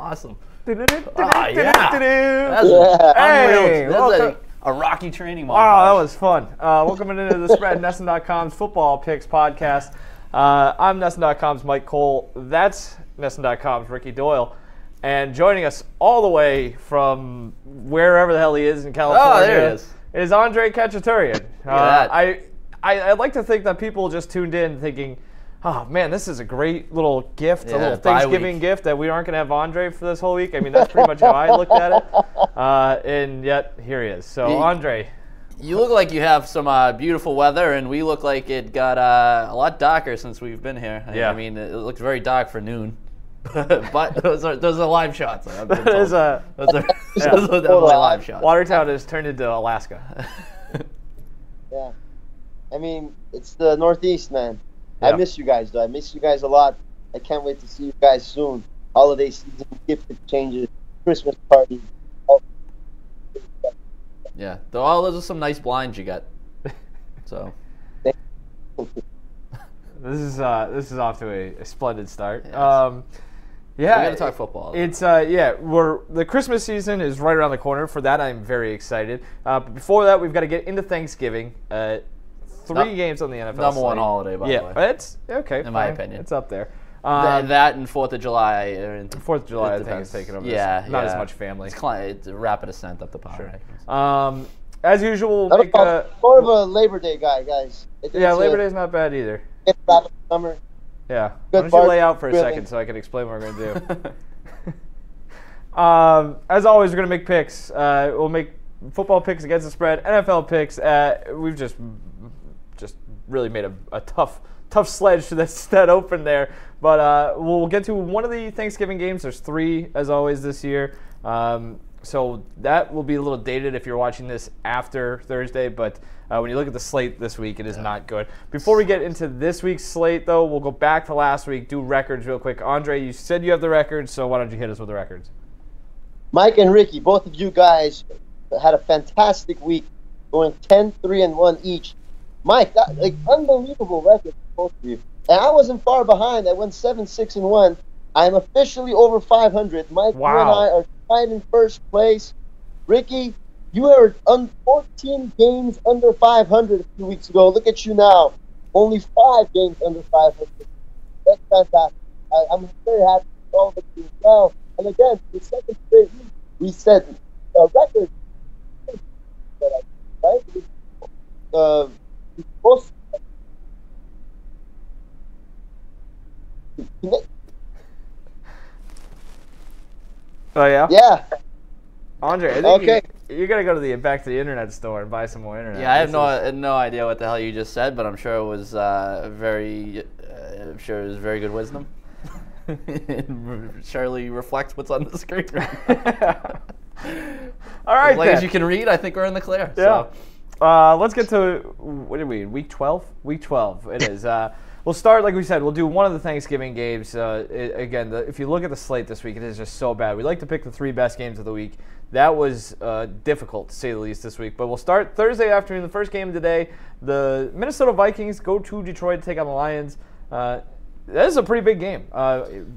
awesome. Yeah. That's Hey, That's a Rocky training montage. Wow, that was fun. Welcome into the Spread, NESN.com's Football Picks podcast. I'm NESN.com's Mike Cole. That's NESN.com's Ricky Doyle. And joining us all the way from wherever the hell he is in California there he is Andre Kachaturian. I'd like to think that people just tuned in thinking, oh, man, this is a great little gift, a little Thanksgiving gift that we aren't going to have Andre for this whole week. I mean, that's pretty much how I looked at it. And yet, here he is. So, Andre. You look like you have some beautiful weather, and we look like it got a lot darker since we've been here. Yeah. I mean, it looks very dark for noon. But those are live shots. Those are definitely live shots. Watertown has turned into Alaska. Yeah. I mean, it's the Northeast, man. Yeah. I miss you guys, though. I miss you guys a lot. I can't wait to see you guys soon. Holiday season, gift exchanges, Christmas parties. Yeah. Though those are some nice blinds you got. So. This is off to a splendid start. Yes. Yeah, we got to talk football. It's the Christmas season is right around the corner. For that, I'm very excited. But before that, we've got to get into Thanksgiving. Three games on the NFL. Number one slate. holiday, by the way. Yeah, it's okay. In my opinion, it's up there. That and 4th of July. 4th of July, I think, is taking over. Yeah, not as much family. It's a rapid ascent up the power. Sure. As usual, we'll make more of a Labor Day guy, guys. Labor Day's not bad either. It's rapid summer. Yeah. Why don't you lay out for a second so I can explain what we're going to do? As always, we're going to make picks. We'll make football picks against the spread, NFL picks. We've just really made a tough sledge to that open there. But we'll get to one of the Thanksgiving games. There's 3, as always, this year. So that will be a little dated if you're watching this after Thursday, but when you look at the slate this week, it is not good. Before we get into this week's slate, though, we'll go back to last week, do records real quick. Andre, you said you have the records, so why don't you hit us with the records? Mike and Ricky, both of you guys had a fantastic week, going 10-3-1 each. Mike, unbelievable record for both of you. And I wasn't far behind. I went 7-6-1. I'm officially over 500. Mike, wow. You and I are tied in first place. Ricky, you were 14 games under 500 a few weeks ago. Look at you now. Only 5 games under 500. That's fantastic. I'm very happy with all of you as well. And again, the second straight week, we set a record. Right? Oh, yeah? Yeah. Andre, I think you got to go back to the internet store and buy some more internet. Yeah, I have no idea what the hell you just said, but I'm sure it was very good wisdom. It surely reflects what's on the screen. All right, as long as you can read, I think we're in the clear. Yeah. So. Let's get to, what are we, week 12? Week 12, it is. We'll start, like we said, we'll do one of the Thanksgiving games. If you look at the slate this week, it is just so bad. We like to pick the 3 best games of the week. That was difficult, to say the least, this week. But we'll start Thursday afternoon, the first game of the day. The Minnesota Vikings go to Detroit to take on the Lions. That is a pretty big game.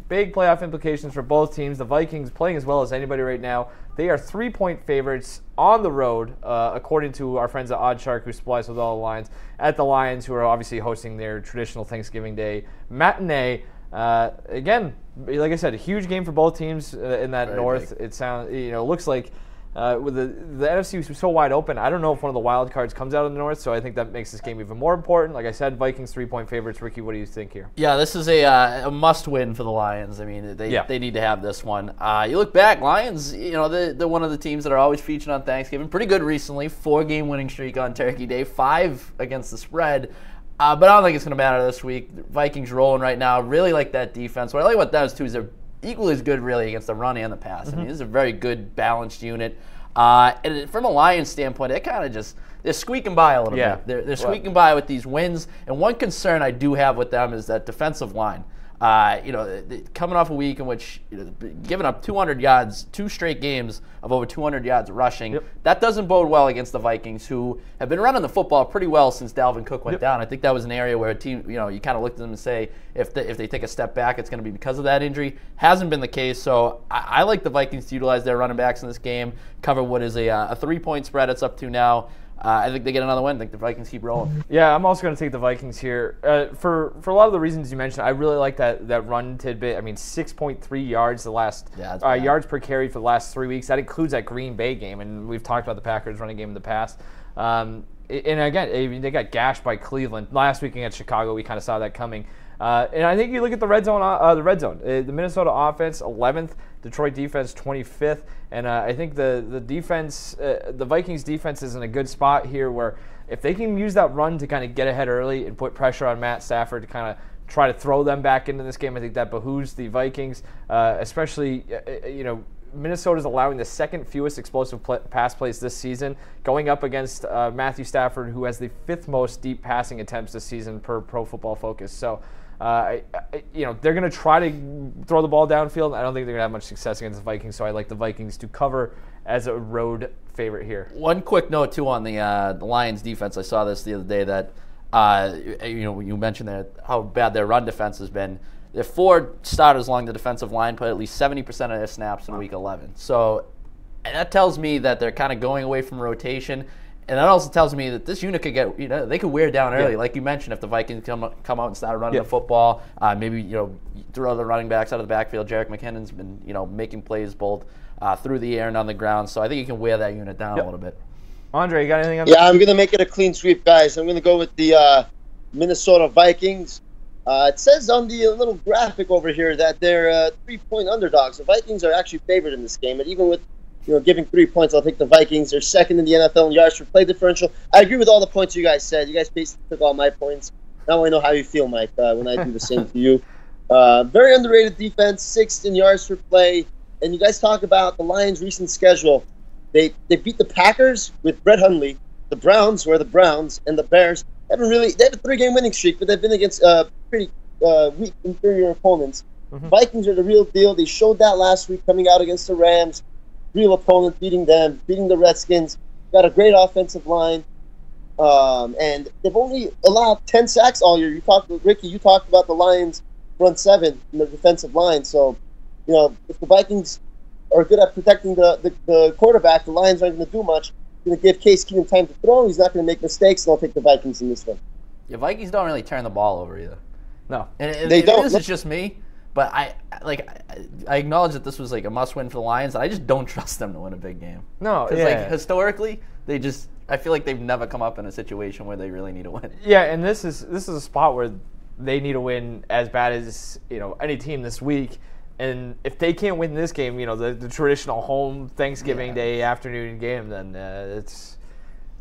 Big playoff implications for both teams. The Vikings playing as well as anybody right now. They are 3-point favorites on the road, according to our friends at OddsShark, who supply us with all the lines, at the Lions, who are obviously hosting their traditional Thanksgiving Day matinee. Again, like I said, a huge game for both teams in that Very North. big. It looks like with the NFC is so wide open. I don't know if one of the wild cards comes out of the North, so I think that makes this game even more important. Like I said, Vikings 3-point favorites. Ricky, what do you think here? Yeah, this is a must-win for the Lions. I mean, they need to have this one. You look back, Lions, they're one of the teams that are always featured on Thanksgiving. Pretty good recently, 4-game winning streak on Turkey Day, 5 against the spread. But I don't think it's going to matter this week. Vikings rolling right now. Really like that defense. What I like about them too is they're equally as good really against the run and the pass. I mean, this is a very good balanced unit. And from a Lions standpoint, they're squeaking by a little bit. They're squeaking by with these wins. And one concern I do have with them is that defensive line. Coming off a week in which giving up 200 yards, 2 straight games of over 200 yards rushing, that doesn't bode well against the Vikings, who have been running the football pretty well since Dalvin Cook went down. I think that was an area where a team, you kind of looked at them and say, if they take a step back, it's going to be because of that injury. Hasn't been the case, so I like the Vikings to utilize their running backs in this game, cover what is a 3-point spread it's up to now. I think they get another win. I think the Vikings keep rolling. Yeah, I'm also going to take the Vikings here. For a lot of the reasons you mentioned, I really like that run tidbit. I mean, 6.3 yards the last yards per carry for the last 3 weeks. That includes that Green Bay game, and we've talked about the Packers running game in the past. And again, they got gashed by Cleveland last week against Chicago. We kind of saw that coming. And I think you look at the red zone. The Minnesota offense, 11th. Detroit defense, 25th. And I think the defense, the Vikings defense is in a good spot here where if they can use that run to kind of get ahead early and put pressure on Matt Stafford to kind of try to throw them back into this game, I think that behooves the Vikings, especially, Minnesota's allowing the second fewest explosive pass plays this season, going up against Matthew Stafford, who has the 5th most deep passing attempts this season per Pro Football Focus. So, they're going to try to throw the ball downfield. I don't think they're going to have much success against the Vikings, so I like the Vikings to cover as a road favorite here. One quick note, too, on the Lions defense. I saw this the other day that, you mentioned that how bad their run defense has been. Their 4 starters along the defensive line played at least 70% of their snaps in Week 11. So that tells me that they're kind of going away from rotation. And that also tells me that this unit could get, they could wear down early. Like you mentioned, if the Vikings come out and start running the football, maybe, throw the running backs out of the backfield. Jerick McKinnon's been, making plays both through the air and on the ground. So I think you can wear that unit down a little bit. Andre, you got anything on that? Yeah, I'm going to make it a clean sweep, guys. I'm going to go with the Minnesota Vikings. It says on the little graphic over here that they're 3-point underdogs. The Vikings are actually favored in this game, and even with giving 3 points, I'll take the Vikings. They're second in the NFL in yards per play differential. I agree with all the points you guys said. You guys basically took all my points. Now I know how you feel, Mike, when I do the same to you. Very underrated defense, 6th in yards per play. And you guys talk about the Lions' recent schedule. They beat the Packers with Brett Hundley. The Browns were the Browns, and the Bears they have a 3-game winning streak, but they've been against pretty weak, inferior opponents. Mm-hmm. Vikings are the real deal. They showed that last week coming out against the Rams. Real opponent, beating the Redskins. Got a great offensive line. And they've only allowed 10 sacks all year. Ricky, you talked about the Lions front 7 in the defensive line. So, if the Vikings are good at protecting the quarterback, the Lions aren't going to do much. Going to give Case Keenum time to throw. He's not going to make mistakes, and I'll take the Vikings in this one. Yeah, Vikings don't really turn the ball over either. No. And they don't. It's just me. But I acknowledge that this was like a must-win for the Lions, and I just don't trust them to win a big game. No, because historically, I feel like they've never come up in a situation where they really need to win. Yeah, and this is a spot where they need to win as bad as any team this week. And if they can't win this game, the traditional home Thanksgiving Day afternoon game, then it's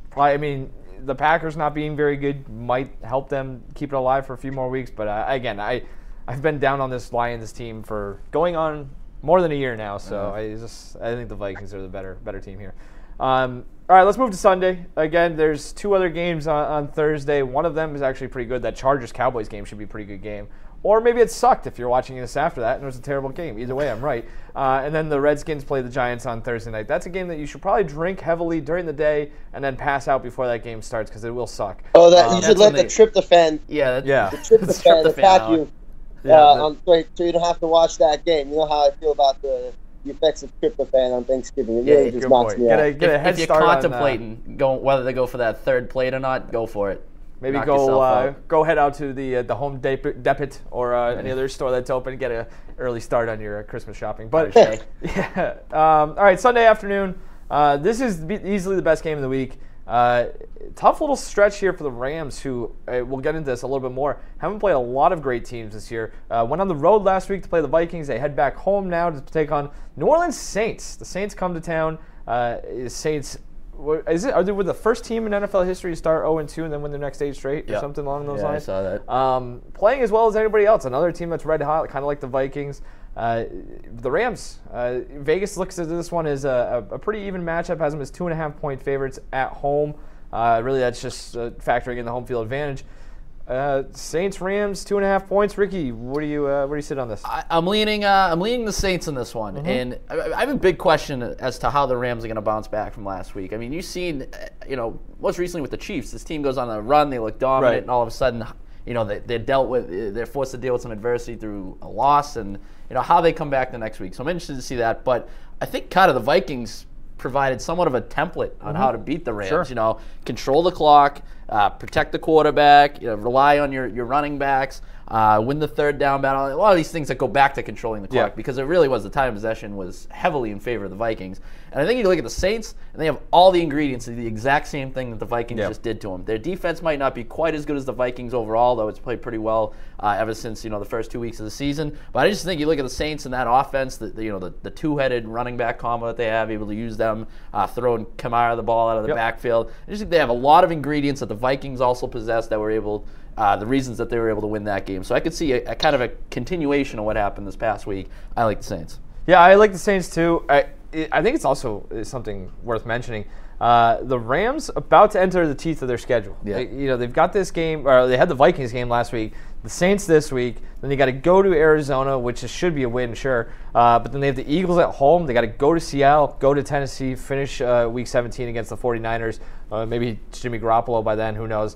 probably. I mean, the Packers not being very good might help them keep it alive for a few more weeks. But I've been down on this Lions team for going on more than a year now, so I think the Vikings are the better team here. All right, let's move to Sunday. Again, there's 2 other games on Thursday. One of them is actually pretty good. That Chargers-Cowboys game should be a pretty good game. Or maybe it sucked if you're watching this after that and it was a terrible game. Either way, I'm right. And then the Redskins play the Giants on Thursday night. That's a game that you should probably drink heavily during the day and then pass out before that game starts because it will suck. Oh, you should let the tryptophan. The tryptophan attack you. So you don't have to watch that game. You know how I feel about the effects of tryptophan on Thanksgiving. It really just knocks me out. Get a head if you're start contemplating whether to go for that 3rd plate or not, go for it. Maybe go head out to the Home Depot or any other store that's open and get an early start on your Christmas shopping. But all right, Sunday afternoon. This is easily the best game of the week. Tough little stretch here for the Rams, who we'll get into this a little bit more. Haven't played a lot of great teams this year. Went on the road last week to play the Vikings. They head back home now to take on New Orleans Saints. The Saints come to town. Saints. Are they the first team in NFL history to start 0-2 and then win their next 8 straight or something along those lines? I saw that. Playing as well as anybody else. Another team that's red hot, kind of like the Vikings. The Rams. Vegas looks at this one as a pretty even matchup. Has them as 2.5-point favorites at home. Really, that's just factoring in the home field advantage. Saints Rams 2.5 points. Ricky, where do you sit on this? I'm leaning the Saints in this one, and I have a big question as to how the Rams are going to bounce back from last week. I mean, you've seen, most recently with the Chiefs, this team goes on a run, they look dominant, and all of a sudden, they're forced to deal with some adversity through a loss, and how they come back the next week. So I'm interested to see that, but I think kind of the Vikings provided somewhat of a template on how to beat the Rams. Sure. Control the clock, protect the quarterback, rely on your running backs, win the third down battle. A lot of these things that go back to controlling the clock because it really was the time of possession was heavily in favor of the Vikings. And I think you look at the Saints, and they have all the ingredients of the exact same thing that the Vikings just did to them. Their defense might not be quite as good as the Vikings overall, though it's played pretty well ever since the first 2 weeks of the season. But I just think you look at the Saints and that offense, the two-headed running back combo that they have, able to use them, throwing Kamara the ball out of the backfield. I just think they have a lot of ingredients that the Vikings also possess that were able. The reasons that they were able to win that game. So I could see a kind of a continuation of what happened this past week. I like the Saints. Yeah, I like the Saints too. I think it's also something worth mentioning. The Rams about to enter the teeth of their schedule. Yeah. They've got this game, or they had the Vikings game last week, the Saints this week, then they got to go to Arizona, which should be a win, sure. But then they have the Eagles at home. They got to go to Seattle, go to Tennessee, finish Week 17 against the 49ers. Maybe Jimmy Garoppolo by then, who knows.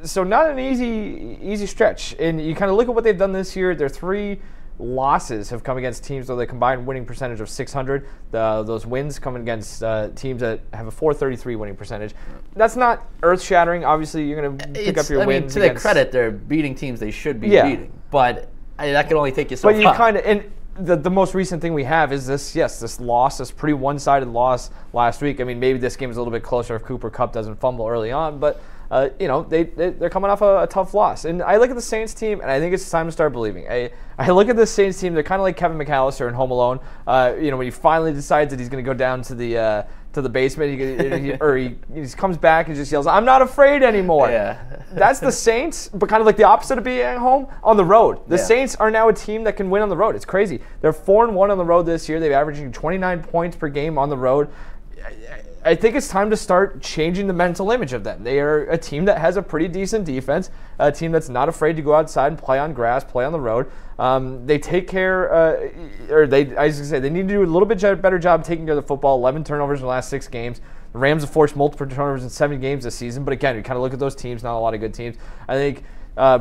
So not an easy stretch. And you kind of look at what they've done this year. Their 3 losses have come against teams with a combined winning percentage of 600. Those wins come against teams that have a 433 winning percentage. That's not earth-shattering. Obviously, you're going to pick up your wins. To their credit, they're beating teams they should be beating. But that can only take you so far. But you kind of, and the most recent thing we have is this loss, this pretty one-sided loss last week. I mean, maybe this game is a little bit closer if Cooper Kupp doesn't fumble early on, but they're coming off a tough loss. And I look at the Saints team, and I think it's time to start believing. I look at the Saints team, they're kind of like Kevin McAllister in Home Alone. When he finally decides that he's going to go down to the basement, he comes back and just yells, "I'm not afraid anymore." Yeah. That's the Saints, but kind of like the opposite of being at home on the road. The Saints are now a team that can win on the road. It's crazy. They're 4-1 on the road this year. They're averaging 29 points per game on the road. I think it's time to start changing the mental image of them. They are a team that has a pretty decent defense, a team that's not afraid to go outside and play on grass, play on the road. They take care, they need to do a little bit better job taking care of the football. 11 turnovers in the last 6 games. The Rams have forced multiple turnovers in 7 games this season. But again, you kind of look at those teams, not a lot of good teams. I think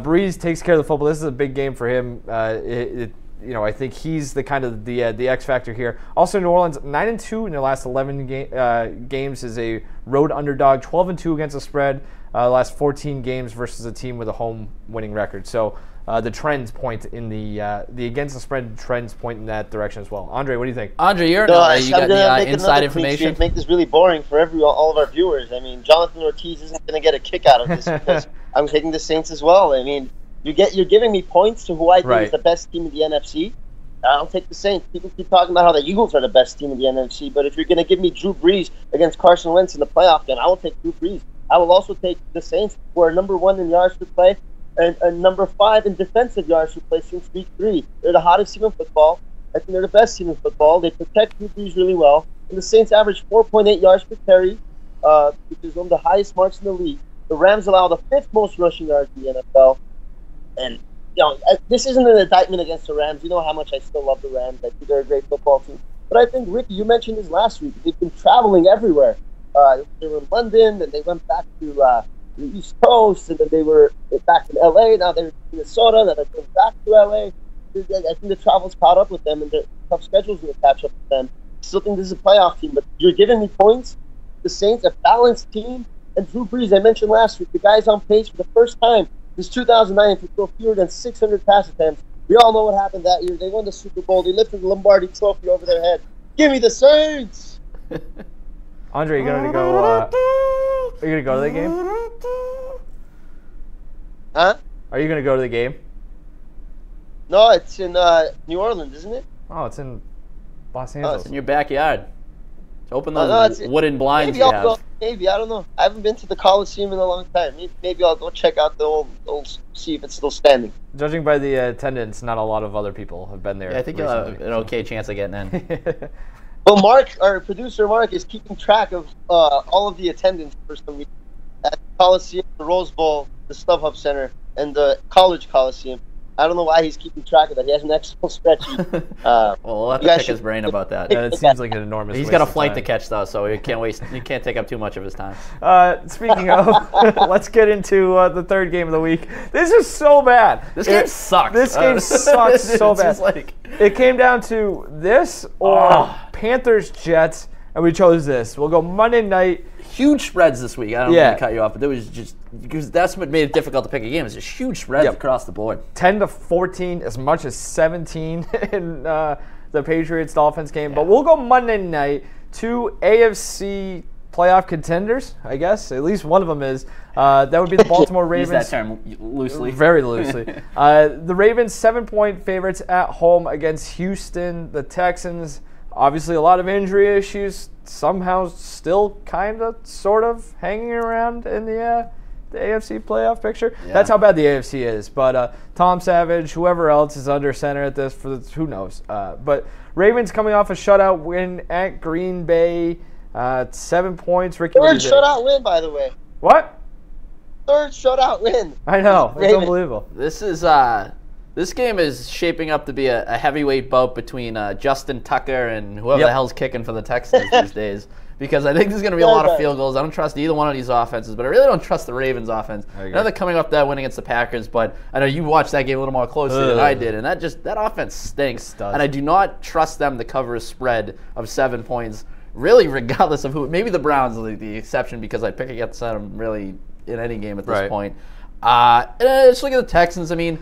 Breeze takes care of the football. This is a big game for him. I think he's the kind of the X factor here. Also, New Orleans 9-2 in their last 11 games is a road underdog. 12-2 against the spread. Last 14 games versus a team with a home winning record. So the trends point in the against the spread trends point in that direction as well. Andre, what do you think? Andre, you got the inside information. Make this really boring for all of our viewers. I mean, Jonathan Ortiz isn't going to get a kick out of this because I'm taking the Saints as well. I mean, you're giving me points to who I think is the best team in the NFC. I'll take the Saints. People keep talking about how the Eagles are the best team in the NFC, but if you're going to give me Drew Brees against Carson Wentz in the playoff, then I will take Drew Brees. I will also take the Saints, who are number 1 in yards per play and number 5 in defensive yards per play since week 3. They're the hottest team in football. I think they're the best team in football. They protect Drew Brees really well. And the Saints average 4.8 yards per carry, which is one of the highest marks in the league. The Rams allow the 5th most rushing yards in the NFL. And, this isn't an indictment against the Rams. You know how much I still love the Rams. I think they're a great football team. But I think, Ricky, you mentioned this last week. They've been traveling everywhere. They were in London, then they went back to the East Coast, and then they were back in L.A. Now they're in Minnesota, then they're going back to L.A. I think the travel's caught up with them, and the tough schedule's going to catch up with them. I still think this is a playoff team, but you're giving me points. The Saints, a balanced team, and Drew Brees, I mentioned last week, the guy's on pace for the first time since 2009 to throw fewer than 600 pass attempts. We all know what happened that year. They won the Super Bowl. They lifted the Lombardi Trophy over their head. Give me the Saints! Andre, you gonna go? Are you gonna go to the game? Huh? Are you gonna go to the game? No, it's in New Orleans, isn't it? Oh, it's in Los Angeles. It's in your backyard. Open those wooden blinds you have. Maybe, I don't know. I haven't been to the Coliseum in a long time. Maybe I'll go check out the old see if it's still standing. Judging by the attendance, not a lot of other people have been there. Yeah, I think you'll have an okay chance of getting in. Well, Mark, our producer Mark, is keeping track of all of the attendance for some reason. At the Coliseum, the Rose Bowl, the StubHub Center and the College Coliseum. I don't know why he's keeping track of that. He has an Excel spreadsheet. Well, we'll have to pick his brain about that. It seems like an enormous. He's got a flight to catch though, so he can't take up too much of his time. Speaking of, let's get into the third game of the week. This is so bad. This game sucks. This game sucks so bad. Like... It came down to this or Panthers Jets, and we chose this. We'll go Monday night. Huge spreads this week. I don't mean to cut you off, but there was just because that's what made it difficult to pick a game. It's just huge spreads across the board. 10-14, as much as 17 in the Patriots-Dolphins game. But we'll go Monday night. 2 AFC playoff contenders, I guess. At least one of them is. That would be the Baltimore Ravens. Use that term loosely. Very loosely. The Ravens 7-point favorites at home against Houston. The Texans, obviously a lot of injury issues. Somehow still kind of, sort of hanging around in the AFC playoff picture. Yeah. That's how bad the AFC is. But Tom Savage, whoever else is under center at this, who knows. But Ravens coming off a shutout win at Green Bay. 7 points. Ricky, third shutout win, by the way. What? Third shutout win. I know. It's unbelievable. This game is shaping up to be a heavyweight bout between Justin Tucker and whoever the hell's kicking for the Texans these days. Because I think there's going to be a lot of field goals. I don't trust either one of these offenses, but I really don't trust the Ravens offense. I know they're coming off that win against the Packers, but I know you watched that game a little more closely than I did, and that offense stinks. And I do not trust them to cover a spread of 7 points, really regardless of who. Maybe the Browns are the exception because I pick against them really in any game at this point. Just look at the Texans. I mean,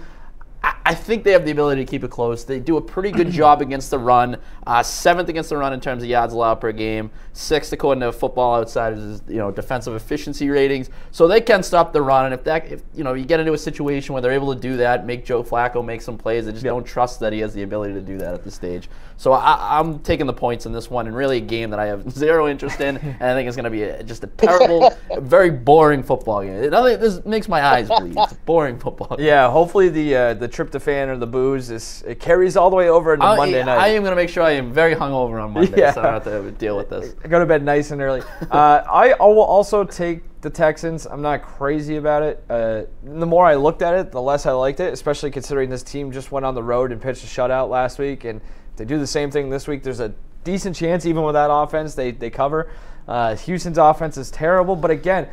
I think they have the ability to keep it close. They do a pretty good job against the run. 7th against the run in terms of yards allowed per game. 6th according to Football Outsiders' defensive efficiency ratings. So they can stop the run. And if you get into a situation where they're able to do that, make Joe Flacco make some plays, I just don't trust that he has the ability to do that at this stage. So I'm taking the points in this one, and really a game that I have zero interest in, and I think it's going to be just a terrible, very boring football game. This makes my eyes bleed. It's a boring football game. Yeah, hopefully the tryptophan or the booze it carries all the way over into Monday night. I am going to make sure I am very hungover on Monday, so I don't have to deal with this. I go to bed nice and early. I will also take the Texans. I'm not crazy about it. The more I looked at it, the less I liked it, especially considering this team just went on the road and pitched a shutout last week, and if they do the same thing this week, there's a decent chance, even with that offense, they cover. Houston's offense is terrible, but again,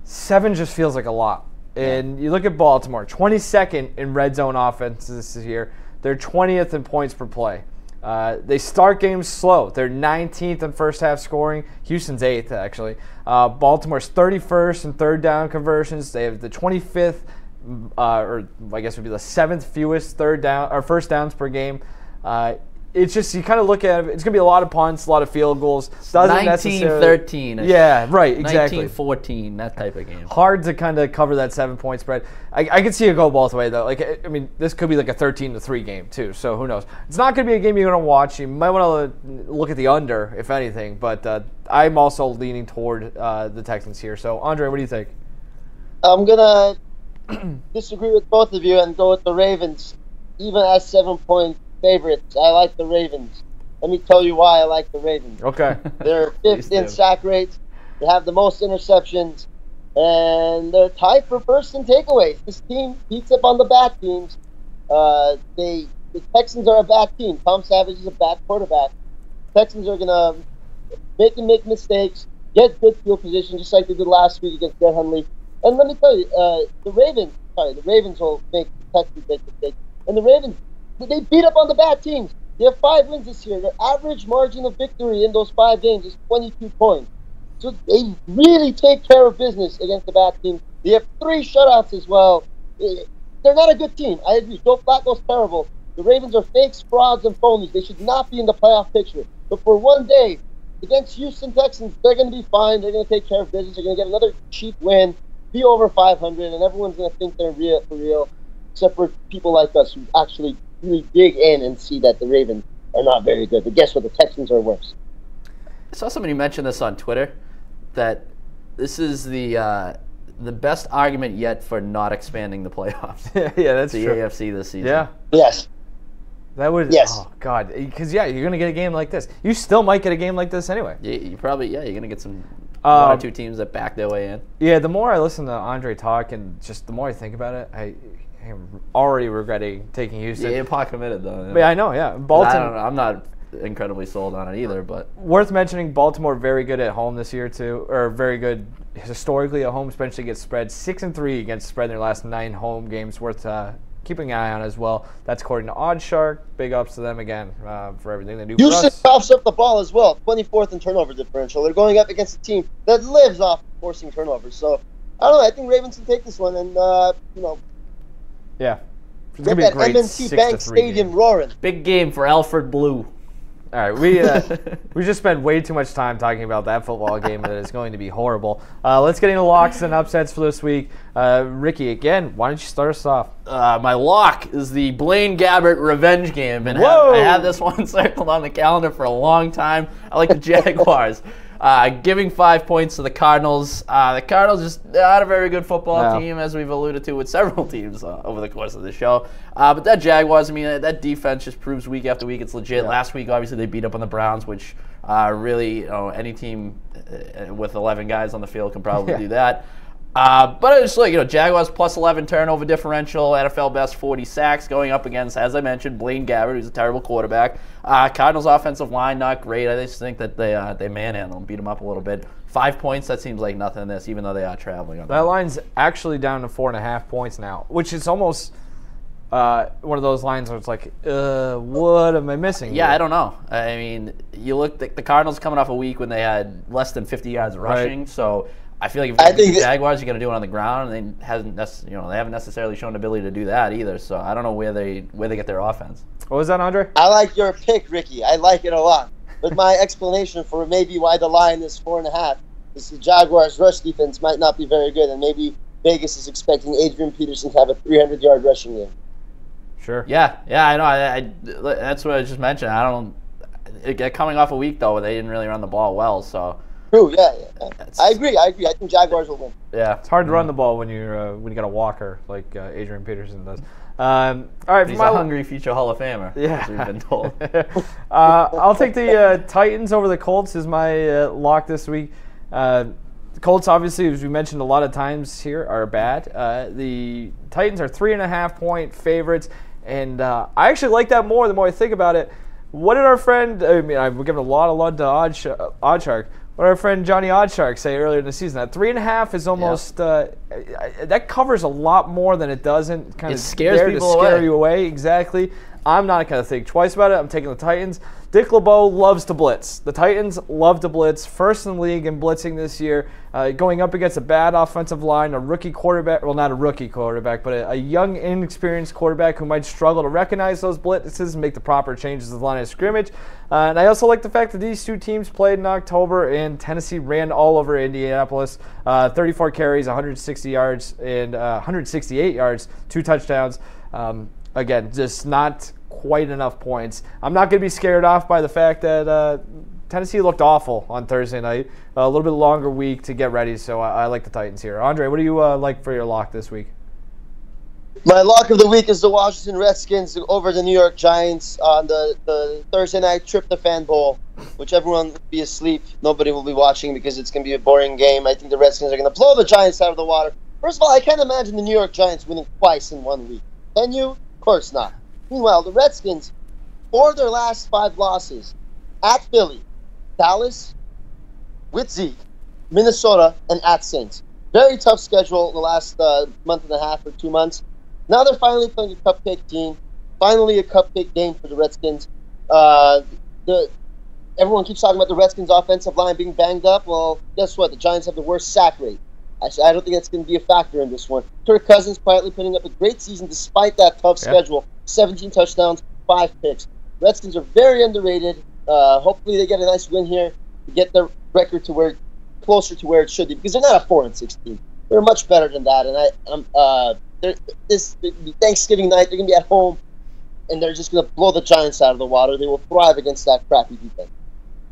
7 just feels like a lot. And you look at Baltimore, 22nd in red zone offense this year. They're 20th in points per play. They start games slow. They're 19th in first half scoring. Houston's 8th, actually. Baltimore's 31st in third down conversions. They have the 25th, or I guess would be the 7th fewest first downs per game. It's just, you kind of look at it, it's going to be a lot of punts, a lot of field goals. 19-13. Yeah, right, exactly. 19-14, that type of game. Hard to kind of cover that 7-point spread. I could see it go both ways, though. Like, I mean, this could be like a 13-3 game, too, so who knows. It's not going to be a game you're going to watch. You might want to look at the under, if anything, but I'm also leaning toward the Texans here. So, Andre, what do you think? I'm going to disagree with both of you and go with the Ravens, even as 7-point favorites. I like the Ravens. Let me tell you why I like the Ravens. Okay. They're 5th in sack rates. They have the most interceptions. And they're tied for first in takeaways. This team beats up on the bad teams. The Texans are a bad team. Tom Savage is a bad quarterback. Texans are going to make mistakes, get good field position, just like they did last week against Brett Hundley. And let me tell you, the Ravens will make the Texans make mistakes. And the Ravens, they beat up on the bad teams. They have 5 wins this year. Their average margin of victory in those 5 games is 22 points. So they really take care of business against the bad teams. They have 3 shutouts as well. They're not a good team. I agree. Joe Flacco's terrible. The Ravens are fakes, frauds, and phonies. They should not be in the playoff picture. But for one day, against Houston Texans, they're going to be fine. They're going to take care of business. They're going to get another cheap win, be over 500, and everyone's going to think they're real for real, except for people like us who actually really dig in and see that the Ravens are not very good. But guess what? The Texans are worse. I saw somebody mention this on Twitter, that this is the best argument yet for not expanding the playoffs. Yeah, that's the true. AFC this season. Yeah. Yes. That would. Yes. Oh God. Because you're gonna get a game like this. You still might get a game like this anyway. You're gonna get some. one or two teams that back their way in. Yeah, the more I listen to Andre talk and just the more I think about it, I am already regretting taking Houston. Yeah, pot committed though. Yeah, I know. Yeah, Baltimore. I'm not incredibly sold on it either, but worth mentioning, Baltimore very good at home this year too, or very good historically at home, especially against spread. 6-3 against spread in their last 9 home games. Worth keeping an eye on as well. That's according to Oddshark. Big ups to them again for everything they do for us. Houston coughs up the ball as well. 24th in turnover differential. They're going up against a team that lives off forcing turnovers. So I don't know. I think Ravens can take this one and yeah, it's get gonna be that a great M&T Bank Stadium game. roaring. Big game for Alfred Blue. All right, we just spent way too much time talking about that football game that is going to be horrible. Let's get into locks and upsets for this week. Ricky, again, why don't you start us off? My lock is the Blaine Gabbert revenge game. And Whoa! I had this one circled on the calendar for a long time. I like the Jaguars. Giving 5 points to the Cardinals. The Cardinals just not a very good football team, as we've alluded to with several teams over the course of the show. But that Jaguars, I mean, that defense just proves week after week it's legit. Yeah. Last week, obviously, they beat up on the Browns, which really, any team with 11 guys on the field can probably do that. But I just like, Jaguars plus 11 turnover differential, NFL best 40 sacks going up against, as I mentioned, Blaine Gabbert, who's a terrible quarterback. Cardinals offensive line, not great. I just think that they manhandle them, beat them up a little bit. 5 points, that seems like nothing in this, even though they are traveling. That line's actually down to 4.5 points now, which is almost one of those lines where it's like, what am I missing? Yeah, here? I don't know. I mean, you look, the Cardinals coming off a week when they had less than 50 yards rushing, so I feel like if the Jaguars are going to do it on the ground, and they haven't necessarily shown the ability to do that either. So I don't know where they get their offense. What was that, Andre? I like your pick, Ricky. I like it a lot. But my explanation for maybe why the line is 4.5 is the Jaguars' rush defense might not be very good, and maybe Vegas is expecting Adrian Peterson to have a 300-yard rushing game. Sure. Yeah, I know. I that's what I just mentioned. Coming off a week though, where they didn't really run the ball well, so. True. Yeah. I agree. I think Jaguars will win. Yeah, it's hard to run the ball when you got a walker like Adrian Peterson does. All right, he's a hungry future Hall of Famer. Yeah, as we've been told. I'll take the Titans over the Colts as my lock this week. The Colts, obviously, as we mentioned a lot of times here, are bad. The Titans are 3.5-point favorites, and I actually like that more the more I think about it. What did our friend? I mean, we're giving a lot of love to Oddshark. What did our friend Johnny Oddshark say earlier in the season? That 3.5 is almost that covers a lot more than it doesn't. Kind of scares people to scare away. You away. Exactly. I'm not going to think twice about it. I'm taking the Titans. Dick LeBeau loves to blitz. The Titans love to blitz. First in the league in blitzing this year. Going up against a bad offensive line, a rookie quarterback. Well, not a rookie quarterback, but a young, inexperienced quarterback who might struggle to recognize those blitzes and make the proper changes to the line of scrimmage. And I also like the fact that these two teams played in October, and Tennessee ran all over Indianapolis. 34 carries, 160 yards, and 168 yards, 2 touchdowns. Again, just not quite enough points. I'm not going to be scared off by the fact that Tennessee looked awful on Thursday night. A little bit longer week to get ready, so I like the Titans here. Andre, what do you like for your lock this week? My lock of the week is the Washington Redskins over the New York Giants on the Thursday night Tryptophan Bowl, which everyone will be asleep. Nobody will be watching because it's going to be a boring game. I think the Redskins are going to blow the Giants out of the water. First of all, I can't imagine the New York Giants winning twice in 1 week. Can you? Of course not. Meanwhile, the Redskins, for their last 5 losses, at Philly, Dallas, with Zeke, Minnesota, and at Saints. Very tough schedule the last month and a half or 2 months. Now they're finally playing a cupcake team. Finally a cupcake game for the Redskins. Everyone keeps talking about the Redskins' offensive line being banged up. Well, guess what? The Giants have the worst sack rate. Actually, I don't think that's going to be a factor in this one. Kirk Cousins quietly putting up a great season despite that tough schedule. 17 touchdowns, 5 picks. Redskins are very underrated. Hopefully they get a nice win here to get their record to closer to where it should be, because they're not a 4-16. They're much better than that. And this Thanksgiving night, they're going to be at home, and they're just going to blow the Giants out of the water. They will thrive against that crappy defense.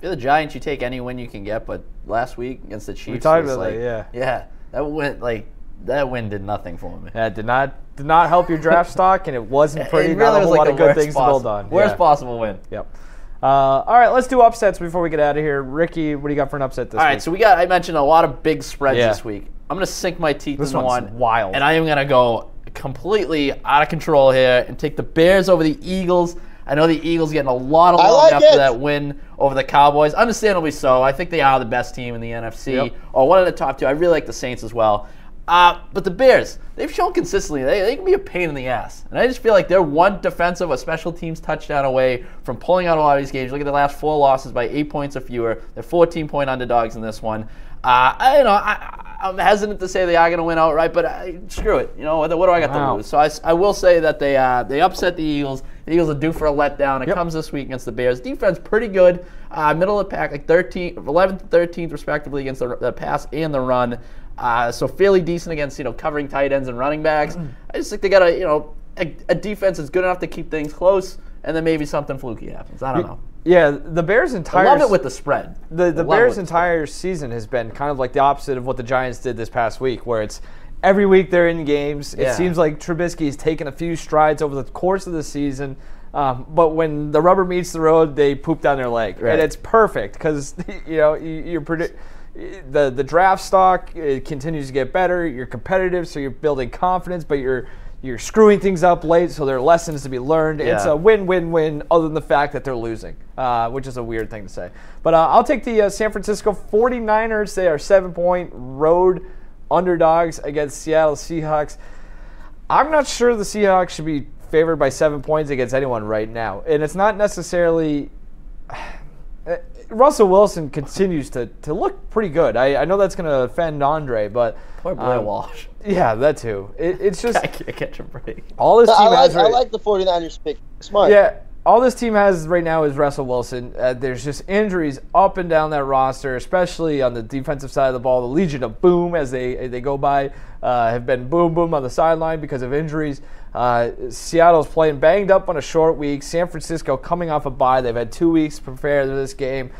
For the Giants, you take any win you can get, but last week against the Chiefs, we talked about that, yeah, that win did nothing for me. Yeah, it did not help your draft stock, and it wasn't pretty. Not a whole lot of good things to build on. Worst possible win. Yep. All right, let's do upsets before we get out of here. Ricky, what do you got for an upset this week? All right, so I mentioned a lot of big spreads this week. I'm going to sink my teeth into one. Wild. And I am going to go completely out of control here and take the Bears over the Eagles. I know the Eagles getting a lot of love after that win over the Cowboys. Understandably so. I think they are the best team in the NFC, or one of the top two. I really like the Saints as well. But the Bears, they've shown consistently they can be a pain in the ass. And I just feel like they're one defensive or special teams touchdown away from pulling out a lot of these games. Look at the last 4 losses by 8 points or fewer. They're 14-point underdogs in this one. I'm hesitant to say they are going to win outright, but screw it. What do I got to lose? So I will say that they upset the Eagles. The Eagles are due for a letdown. It comes this week against the Bears. Defense pretty good. Middle of the pack, like 11th and 13th respectively against the pass and the run. So fairly decent against covering tight ends and running backs. I just think they got a defense that's good enough to keep things close, and then maybe something fluky happens. I don't know. Yeah, the Bears' entire... I love it with the spread. The Bears' entire season has been kind of like the opposite of what the Giants did this past week, where it's every week they're in games. It seems like Trubisky's taken a few strides over the course of the season, but when the rubber meets the road, they poop down their leg. Right. And it's perfect because you're the draft stock continues to get better. You're competitive, so you're building confidence, but you're screwing things up late, so there are lessons to be learned. Yeah. It's a win-win-win other than the fact that they're losing, which is a weird thing to say. But I'll take the San Francisco 49ers. They are 7-point road underdogs against Seattle Seahawks. I'm not sure the Seahawks should be favored by 7 points against anyone right now. And it's not necessarily... Russell Wilson continues to look pretty good. I know that's going to offend Andre, but... Poor boy Walsh. Yeah, that too. It's just... I can't catch a break. All this team I like the 49ers pick. Smart. Yeah, all this team has right now is Russell Wilson. There's just injuries up and down that roster, especially on the defensive side of the ball. The Legion of Boom, as they go by, have been boom on the sideline because of injuries. Seattle's playing banged up on a short week. San Francisco coming off a bye. They've had 2 weeks to prepare for this game.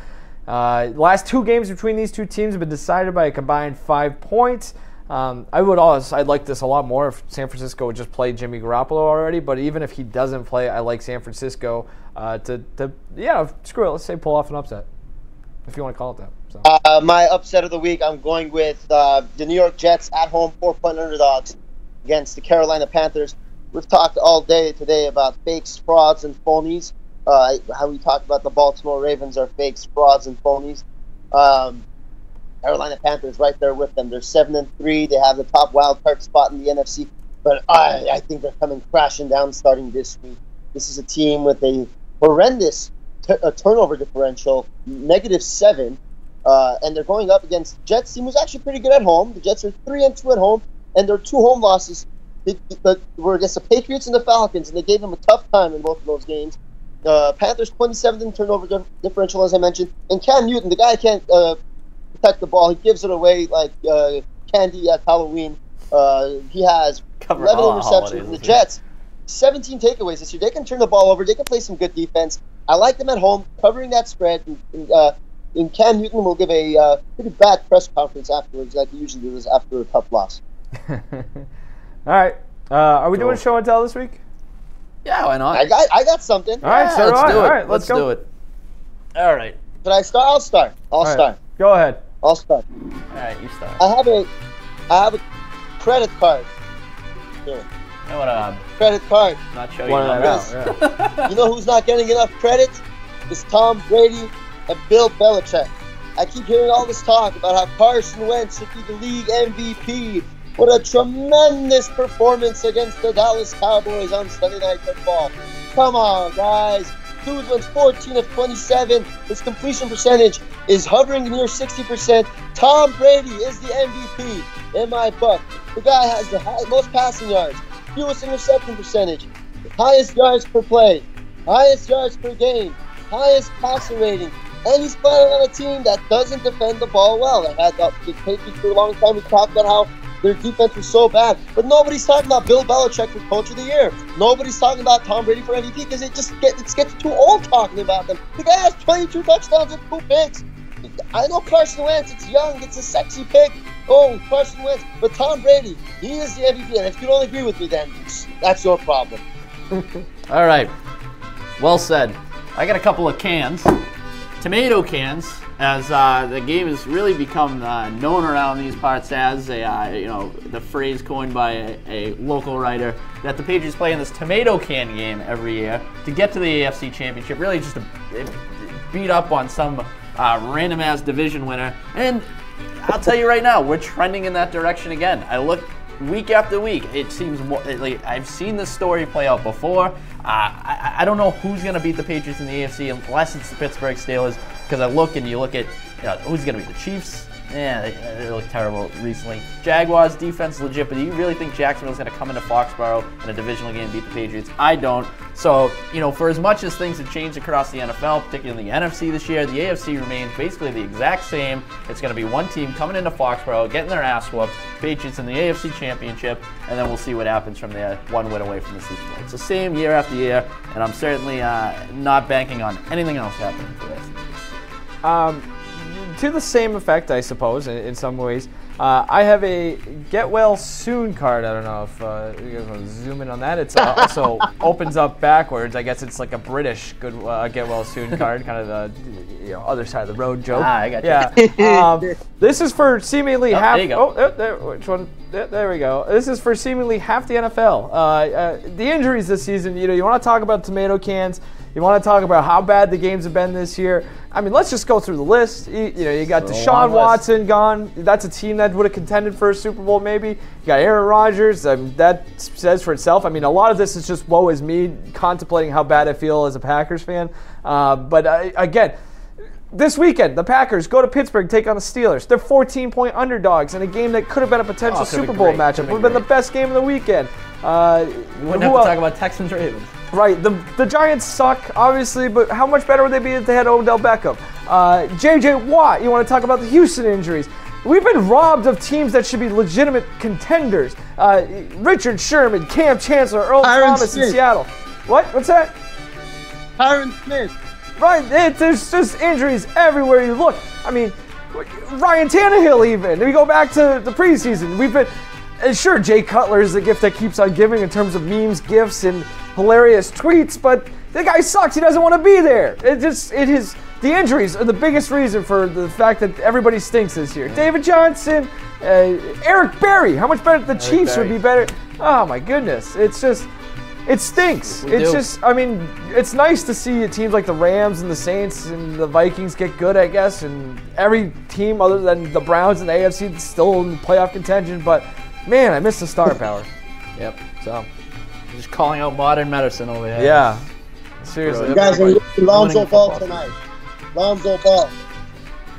Last 2 games between these two teams have been decided by a combined 5 points. I'd like this a lot more if San Francisco would just play Jimmy Garoppolo already. But even if he doesn't play, I like San Francisco screw it. Let's say pull off an upset, if you want to call it that. So. My upset of the week, I'm going with the New York Jets at home 4-point underdogs against the Carolina Panthers. We've talked all day today about fakes, frauds, and phonies. How we talked about the Baltimore Ravens are fakes, frauds, and phonies. Carolina Panthers right there with them. They're 7-3. They have the top wild card spot in the NFC. But I think they're coming crashing down starting this week. This is a team with a horrendous turnover differential, -7. And they're going up against the Jets team, who's actually pretty good at home. The Jets are 3-2 at home, and their 2 home losses were against the Patriots and the Falcons, and they gave them a tough time in both of those games. Panthers 27th in turnover differential, as I mentioned. And Cam Newton, the guy can't protect the ball. He gives it away like candy at Halloween. He has 11 interceptions. And the Jets, 17 takeaways this year. They can turn the ball over. They can play some good defense. I like them at home, covering that spread. And Cam Newton will give a pretty bad press conference afterwards, like he usually does after a tough loss. All right. Are we doing show and tell this week? Yeah, why not? I got something. All right, so let's do it. All right, let's do it. All right. Should I start? I'll start. I'll start. Go ahead. I'll start. All right, you start. I have a credit card. Here. I want to credit card. Not show you that out. You know who's not getting enough credit? It's Tom Brady and Bill Belichick. I keep hearing all this talk about how Carson Wentz should be the league MVP. What a tremendous performance against the Dallas Cowboys on Sunday Night Football. Come on, guys. Dude went 14 of 27. His completion percentage is hovering near 60%. Tom Brady is the MVP in my book. The guy has the most passing yards, fewest interception percentage, highest yards per play, highest yards per game, highest passer rating, and he's playing on a team that doesn't defend the ball well. They had the Patriots for a long time. We talked about how their defense was so bad, but nobody's talking about Bill Belichick for Coach of the Year. Nobody's talking about Tom Brady for MVP because it gets too old talking about them. The guy has 22 touchdowns and 2 picks. I know Carson Wentz, it's young, it's a sexy pick. Oh, Carson Wentz, but Tom Brady, he is the MVP. And if you don't agree with me, then that's your problem. All right, well said. I got a couple of cans, tomato cans, as the game has really become known around these parts as the phrase coined by a local writer that the Patriots play in this tomato can game every year to get to the AFC Championship, really just to beat up on some random ass division winner. And I'll tell you right now, we're trending in that direction again. I look week after week. It seems more like I've seen this story play out before. I don't know who's going to beat the Patriots in the AFC unless it's the Pittsburgh Steelers, because I look and you look at who's going to beat the Chiefs. Yeah, they look terrible recently. Jaguars defense is legit, but do you really think Jacksonville's going to come into Foxborough in a divisional game and beat the Patriots? I don't. So, for as much as things have changed across the NFL, particularly in the NFC this year, the AFC remains basically the exact same. It's going to be one team coming into Foxborough, getting their ass whooped, Patriots in the AFC Championship, and then we'll see what happens from there, one win away from the Super Bowl. It's the same year after year, and I'm certainly not banking on anything else happening for this. To the same effect, I suppose, in some ways. I have a get well soon card. I don't know if you guys want to zoom in on that. It's also opens up backwards. I guess it's like a British get well soon card, kind of the other side of the road joke. I got you. Yeah. This is for seemingly half. There you go. Which one? There we go. This is for seemingly half the NFL. The injuries this season. You want to talk about tomato cans. You want to talk about how bad the games have been this year. I mean, let's just go through the list. You got Deshaun Watson gone. That's a team that would have contended for a Super Bowl maybe. You got Aaron Rodgers. That says for itself. I mean, a lot of this is just woe is me, contemplating how bad I feel as a Packers fan. Again, this weekend, the Packers go to Pittsburgh, take on the Steelers. They're 14-point underdogs in a game that could have been a potential Super Bowl matchup. Would have been the best game of the weekend. We wouldn't have to talk about Texans Ravens. Right, the Giants suck, obviously, but how much better would they be if they had Odell Beckham? J.J. Watt, you want to talk about the Houston injuries. We've been robbed of teams that should be legitimate contenders. Richard Sherman, Cam Chancellor, Earl Thomas in Seattle. What's that? Tyron Smith. Right, there's just injuries everywhere you look. I mean, Ryan Tannehill even. We go back to the preseason. We've been... Sure, Jay Cutler is the gift that keeps on giving in terms of memes, gifs, and hilarious tweets, but the guy sucks. He doesn't want to be there. The injuries are the biggest reason for the fact that everybody stinks this year. David Johnson, Eric Berry. How much better the Chiefs would be better? Oh my goodness. It stinks. It's nice to see teams like the Rams and the Saints and the Vikings get good, I guess, and every team other than the Browns and the AFC is still in playoff contention, but man, I miss the star power. Yep. So, just calling out modern medicine over here. Yeah. Seriously. You guys are Lonzo Ball tonight. Lonzo Ball.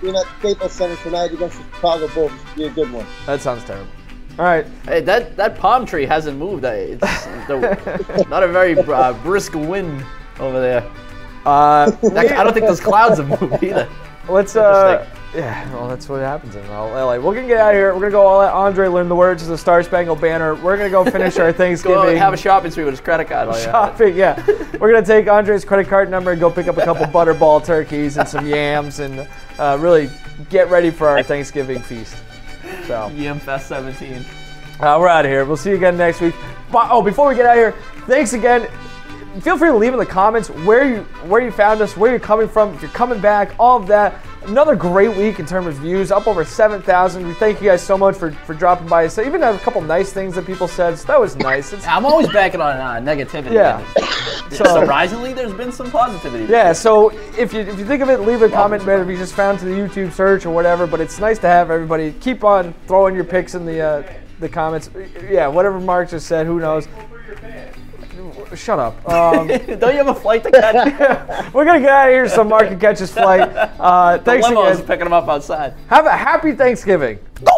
Being at Staples Center tonight against the Chicago Bulls should be a good one. That sounds terrible. All right. Hey, that palm tree hasn't moved. It's not a very brisk wind over there. I don't think those clouds have moved either. Let's yeah, well, that's what happens in LA. We're gonna get out of here. We're gonna go all let Andre learn the words of the Star Spangled Banner. We're gonna go finish our Thanksgiving. Go have a shopping spree with his credit card. Shopping, yeah. We're gonna take Andre's credit card number and go pick up a couple butterball turkeys and some yams and really get ready for our Thanksgiving feast. So Yam Fest 17. We're out of here. We'll see you again next week. Before we get out of here, thanks again. Feel free to leave in the comments where you found us, where you're coming from, if you're coming back, all of that. Another great week in terms of views, up over 7,000. We thank you guys so much for dropping by. So even had a couple nice things that people said, so that was nice. I'm always backing on negativity. Yeah. So surprisingly, there's been some positivity. Yeah. So if you think of it, leave a comment if you just found to the YouTube search or whatever. But it's nice to have everybody keep on throwing your picks in the comments. Yeah. Whatever Mark just said, who knows. Shut up. Don't you have a flight to catch? We're going to get out of here so Mark can catch his flight. Thanks the limo's again. Picking him up outside. Have a happy Thanksgiving. Go